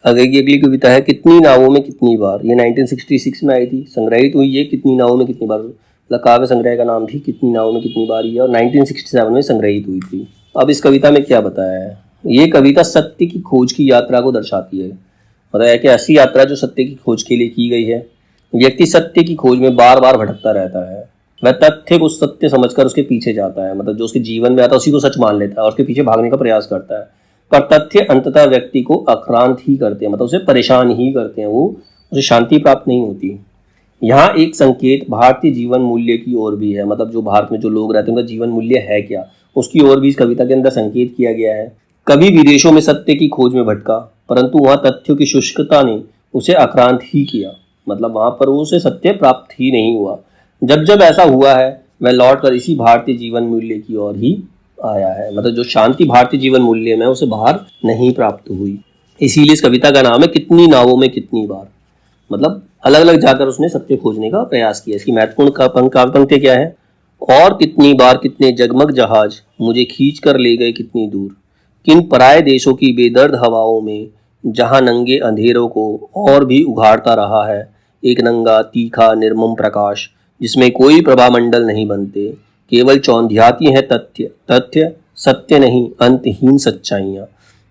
आगे की अगली कविता है कितनी नावों में कितनी बार। ये 1966 में आई थी, संग्रहित हुई ये कितनी नावों में कितनी बार, मतलब काव्य संग्रह का नाम भी कितनी नावों में कितनी बार है और 1967 में संग्रहित हुई थी। अब इस कविता में क्या बताया है, ये कविता सत्य की खोज की यात्रा को दर्शाती है। मतलब है कि ऐसी यात्रा जो सत्य की खोज के लिए की गई है। व्यक्ति सत्य की खोज में बार बार भटकता रहता है, वह तथ्य को सत्य समझकर उसके पीछे जाता है, मतलब जो उसके जीवन में आता है उसी को सच मान लेता है और उसके पीछे भागने का प्रयास करता है। पर तथ्य अंततः व्यक्ति को आक्रांत ही करते हैं, मतलब उसे परेशान ही करते हैं, वो उसे शांति प्राप्त नहीं होती। यहाँ एक संकेत भारतीय जीवन मूल्य की ओर भी है, मतलब जो भारत में जो लोग रहते हैं उनका जीवन मूल्य है क्या, उसकी ओर भी इस कविता के अंदर संकेत किया गया है। कभी विदेशों में सत्य की खोज में भटका, परंतु वहां तथ्यों की शुष्कता ने उसे आक्रांत ही किया, मतलब वहां पर उसे सत्य प्राप्त ही नहीं हुआ। जब जब ऐसा हुआ है वह लौट कर इसी भारतीय जीवन मूल्य की ओर ही आया है, मतलब जो शांति भारतीय जीवन मूल्य में उसे बाहर नहीं प्राप्त हुई। इसीलिए इस कविता का नाम है कितनी नावों में कितनी बार, मतलब अलग अलग जाकर उसने सत्य खोजने का प्रयास किया। इसकी महत्वपूर्ण काव्य पंक्ति क्या है, और कितनी बार कितने जगमग जहाज मुझे खींच कर ले गए कितनी दूर, किन पराए देशों की बेदर्द हवाओं में जहां नंगे अंधेरों को और भी उघाड़ता रहा है एक नंगा तीखा निर्मम प्रकाश, जिसमें कोई प्रभामंडल नहीं बनते, केवल चौंधियाती है तथ्य तथ्य सत्य नहीं अंतहीन सच्चाइयां।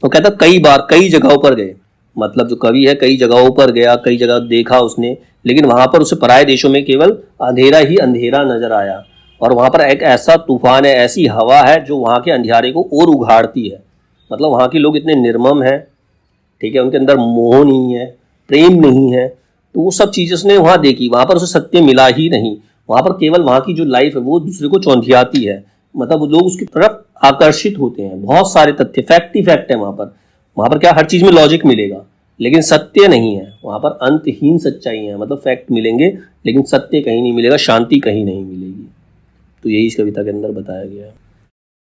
तो कहता कई बार कई जगहों पर गए, मतलब जो कवि है कई जगहों पर गया, कई जगह देखा उसने, लेकिन वहां पर उसे पराए देशों में केवल अंधेरा ही अंधेरा नजर आया और वहां पर एक ऐसा तूफान है, ऐसी हवा है जो वहां के अंधियारे को और उघाड़ती है। मतलब वहां के लोग इतने निर्मम हैं, ठीक है, उनके अंदर मोह नहीं है, प्रेम नहीं है, तो वो सब चीजें उसने वहां देखी, वहां पर उसे सत्य मिला ही नहीं। वहां पर केवल वहां की जो लाइफ है वो दूसरे को चौंधियाती है, मतलब वो लोग उसकी तरफ आकर्षित होते हैं। बहुत सारे तथ्य फैक्ट ही फैक्ट है वहां पर क्या हर चीज में लॉजिक मिलेगा लेकिन सत्य नहीं है, वहां पर अंतहीन सच्चाई है, मतलब फैक्ट मिलेंगे लेकिन सत्य कहीं नहीं मिलेगा, शांति कहीं नहीं मिलेगी। तो यही इस कविता के अंदर बताया गया है।